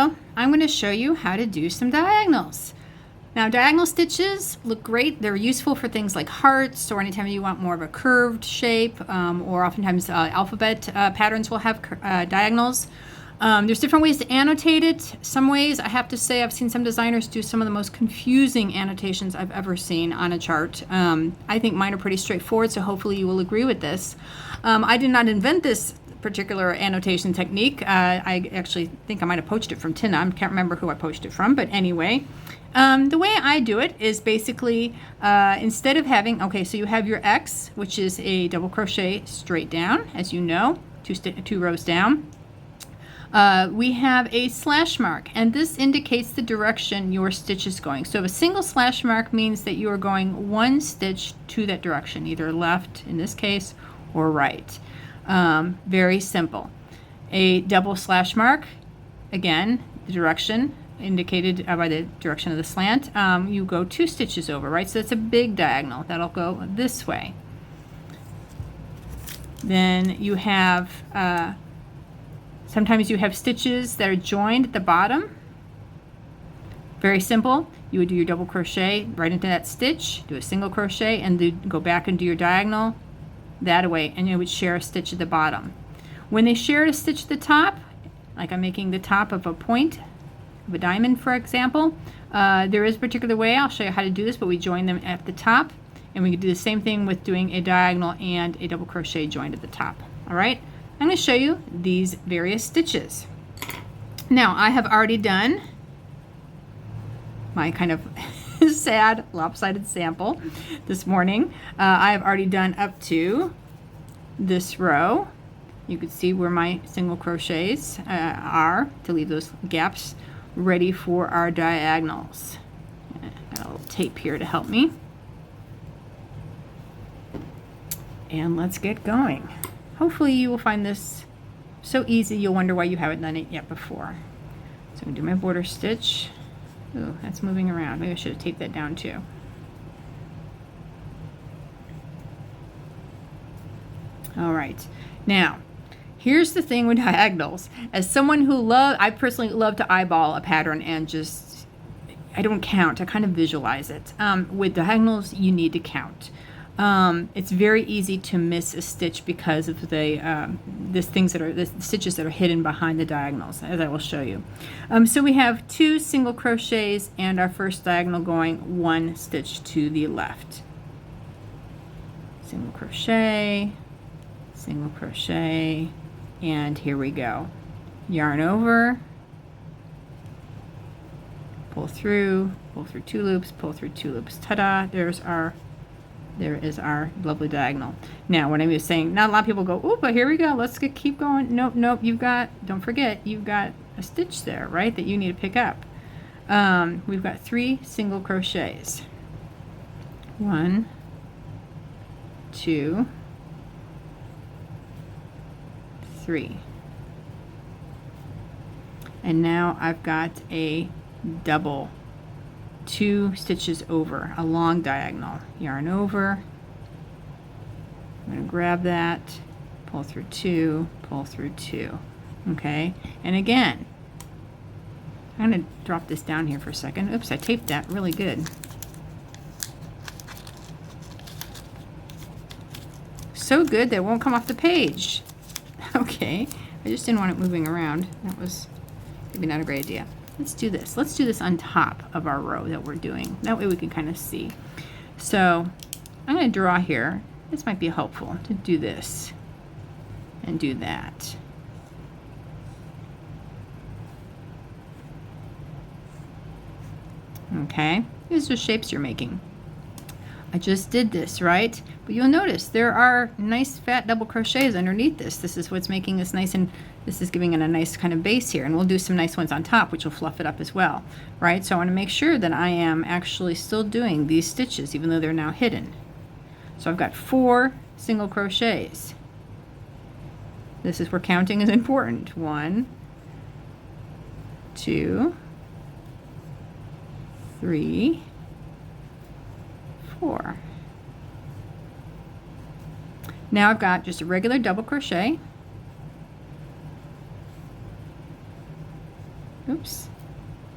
So I'm going to show you how to do some diagonals. Now, diagonal stitches look great. They're useful for things like hearts or anytime you want more of a curved shape, or oftentimes alphabet patterns will have diagonals. There's different ways to annotate it. Some ways, I have to say, I've seen some designers do some of the most confusing annotations I've ever seen on a chart. I think mine are pretty straightforward, so hopefully you will agree with this. I did not invent this particular annotation technique. I actually think I might have poached it from Tina. I can't remember who I poached it from, but anyway. The way I do it is basically, instead of having, okay, so you have your X, which is a double crochet straight down, as you know, two rows down. We have a slash mark, and this indicates the direction your stitch is going. So a single slash mark means that you are going one stitch to that direction, either left in this case or right. Very simple. A double slash mark, again, the direction indicated by the direction of the slant. You go two stitches over, right? So that's a big diagonal. That'll go this way. Then you have, sometimes you have stitches that are joined at the bottom. Very simple. You would do your double crochet right into that stitch, do a single crochet, and then go back and do your diagonal that way, and you would share a stitch at the bottom. When they share a stitch at the top, like I'm making the top of a point of a diamond, for example, there is a particular way. I'll show you how to do this, but we join them at the top, and we can do the same thing with doing a diagonal and a double crochet joined at the top. All right, I'm going to show you these various stitches. Now, I have already done my kind of sad lopsided sample this morning. I have already done up to this row. You can see where my single crochets are to leave those gaps ready for our diagonals. Got a little tape here to help me. And let's get going. Hopefully you will find this so easy you'll wonder why you haven't done it yet before. So I'm going to do my border stitch. Ooh, that's moving around. Maybe I should have taped that down too. All right. Now, here's the thing with diagonals. As someone who I personally love to eyeball a pattern and just, I don't count. I kind of visualize it. With diagonals, you need to count. It's very easy to miss a stitch because of the stitches that are hidden behind the diagonals, as I will show you. So we have two single crochets and our first diagonal going one stitch to the left. Single crochet, and here we go. Yarn over, pull through two loops, pull through two loops. Ta-da! There is our lovely diagonal. Now, when I was saying, not a lot of people go, oh, but here we go, let's keep going. Nope, don't forget, you've got a stitch there, right, that you need to pick up. We've got 3 single crochets. 1, 2, 3. And now I've got a double, 2 stitches over, a long diagonal. Yarn over. I'm going to grab that, pull through 2, pull through 2. Okay, and again, I'm going to drop this down here for a second. Oops, I taped that really good. So good that it won't come off the page. Okay, I just didn't want it moving around. That was maybe not a great idea. Let's do this. Let's do this on top of our row that we're doing. That way we can kind of see. So I'm going to draw here. This might be helpful to do this and do that. Okay, these are shapes you're making. I just did this, right? But you'll notice there are nice fat double crochets underneath this. This is what's making this nice, and this is giving it a nice kind of base here. And we'll do some nice ones on top, which will fluff it up as well, right? So I want to make sure that I am actually still doing these stitches, even though they're now hidden. So I've got 4 single crochets. This is where counting is important. 1, 2, 3, 4. Now I've got just a regular double crochet, oops,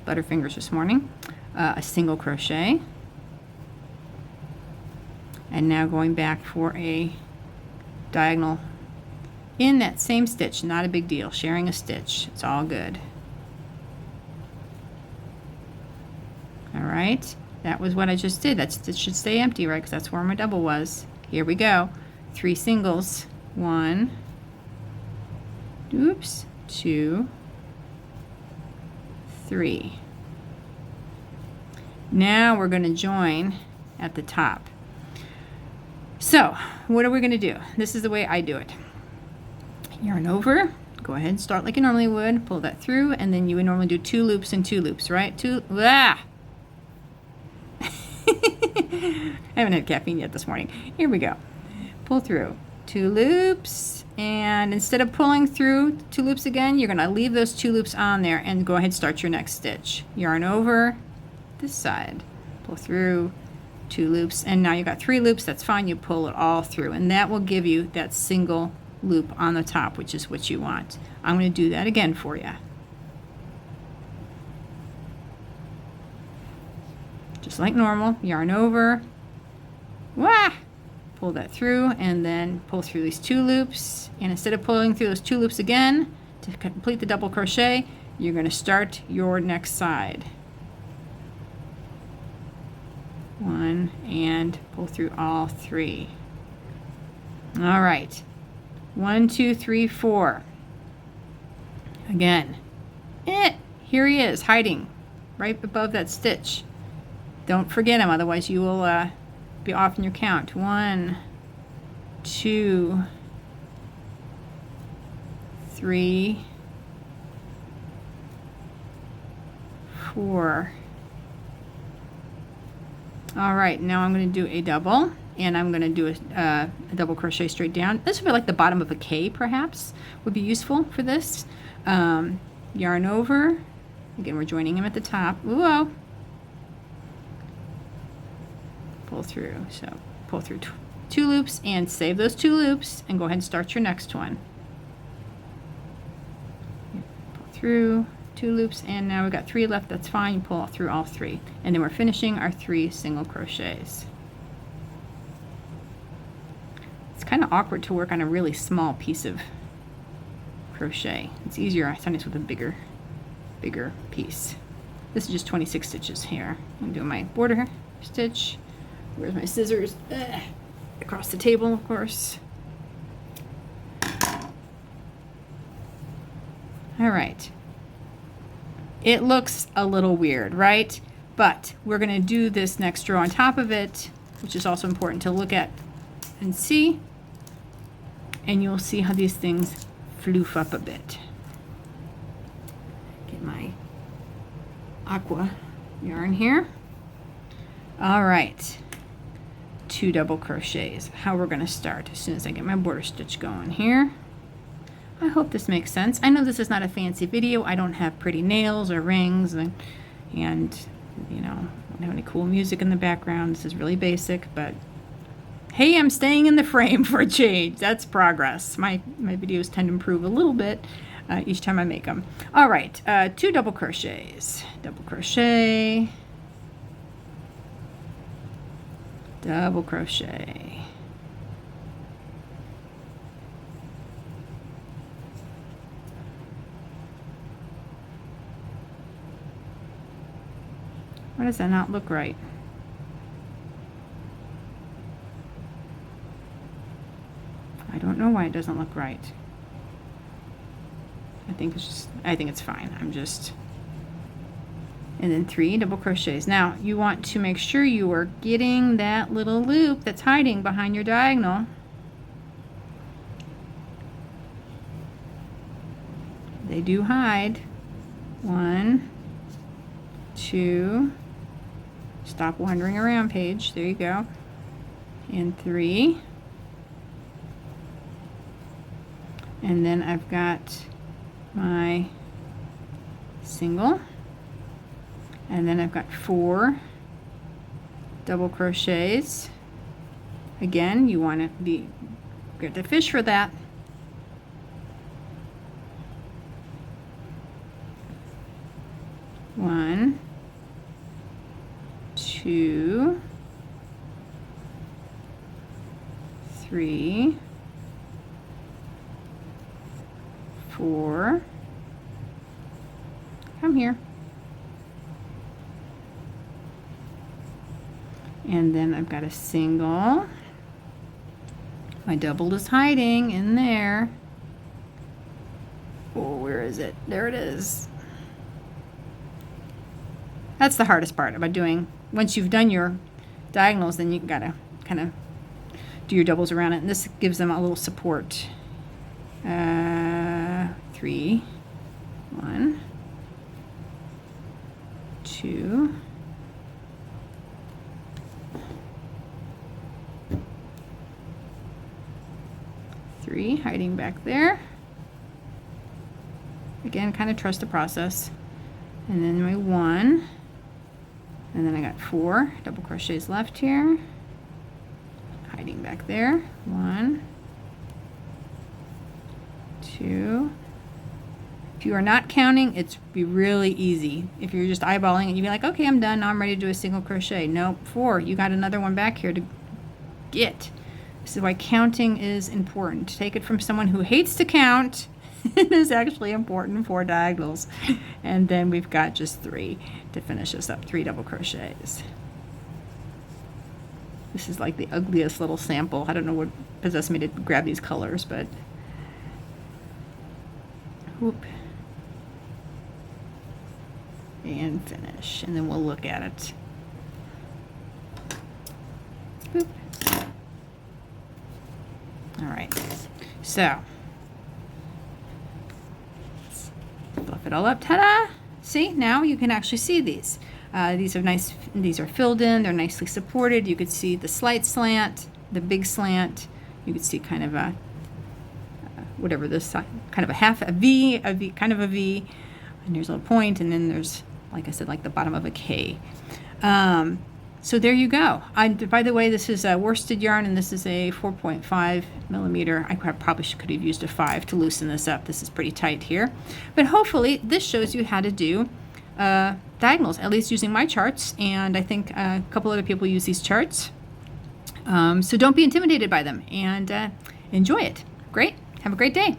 butterfingers this morning, a single crochet, and now going back for a diagonal in that same stitch. Not a big deal, sharing a stitch, it's all good. All right, that was what I just did. That stitch should stay empty, right, because that's where my double was. Here we go, 3 singles, 1, oops, 2, 3. Now we're going to join at the top. So what are we going to do? This is the way I do it. Yarn over, go ahead and start like you normally would, pull that through, and then you would normally do 2 loops and 2 loops, right? I haven't had caffeine yet this morning. Here we go. Pull through 2 loops, and instead of pulling through 2 loops again, you're going to leave those 2 loops on there and go ahead and start your next stitch. Yarn over this side, pull through 2 loops, and now you've got 3 loops. That's fine, you pull it all through, and that will give you that single loop on the top, which is what you want. I'm going to do that again for you. Just like normal, yarn over, pull that through, and then pull through these 2 loops, and instead of pulling through those 2 loops again to complete the double crochet, you're going to start your next side. 1 and pull through all 3. All right, 1, 2, 3, 4. Again, here he is hiding right above that stitch. Don't forget him, otherwise you will be off in your count. 1, 2, 3, 4. All right, now I'm going to do a double, and I'm going to do a double crochet straight down. This would be like the bottom of a K, perhaps, would be useful for this. Yarn over. Again, we're joining him at the top. Whoa. Pull through. So pull through 2 loops and save those 2 loops, and go ahead and start your next one. Pull through 2 loops, and now we've got 3 left. That's fine, you pull through all 3, and then we're finishing our 3 single crochets. It's kind of awkward to work on a really small piece of crochet. It's easier sometimes with a bigger piece. This is just 26 stitches here. I'm doing my border stitch. Where's my scissors? Across the table, of course. All right. It looks a little weird, right? But we're going to do this next row on top of it, which is also important to look at and see. And you'll see how these things floof up a bit. Get my aqua yarn here. All right. 2 double crochets. How we're going to start as soon as I get my border stitch going here. I hope this makes sense. I know this is not a fancy video. I don't have pretty nails or rings, and you know, I don't have any cool music in the background. This is really basic, but hey, I'm staying in the frame for a change. That's progress. My videos tend to improve a little bit each time I make them. All right, 2 double crochets. Double crochet. Double crochet. Why does that not look right? I don't know why it doesn't look right. I think it's fine. And then 3 double crochets. Now you want to make sure you are getting that little loop that's hiding behind your diagonal. They do hide. 1, 2, stop wandering around, Paige. There you go. And 3. And then I've got my single. And then I've got 4 double crochets. Again, you want to be good to fish for that. 1, 2, 3, 4, come here, and then I've got a single. My double is hiding in there. Oh, where is it? There it is. That's the hardest part about doing. Once you've done your diagonals, then you gotta kind of do your doubles around it, and this gives them a little support. 3, 1, 2, 3, hiding back there. Again, kind of trust the process. And then my 1, and then I got 4 double crochets left here, hiding back there. 1, 2. If you are not counting, it's be really easy. If you're just eyeballing it, you'd be like, okay, I'm done. Now I'm ready to do a single crochet. Nope, 4. You got another one back here to get. This is why counting is important. Take it from someone who hates to count. It is actually important for diagonals. And then we've got just 3 to finish this up. 3 double crochets. This is like the ugliest little sample. I don't know what possessed me to grab these colors, but whoop. And finish. And then we'll look at it. Boop. All right. So fluff it all up. Ta-da! See, now you can actually see these. These are nice. These are filled in. They're nicely supported. You could see the slight slant, the big slant. You could see kind of a whatever this kind of a V, kind of a V. And here's a little point, and then there's, like I said, like the bottom of a K. So there you go. By the way, this is a worsted yarn, and this is a 4.5 millimeter. I probably could have used a 5 to loosen this up. This is pretty tight here. But hopefully this shows you how to do diagonals, at least using my charts. And I think a couple other people use these charts. So don't be intimidated by them, and enjoy it. Great. Have a great day.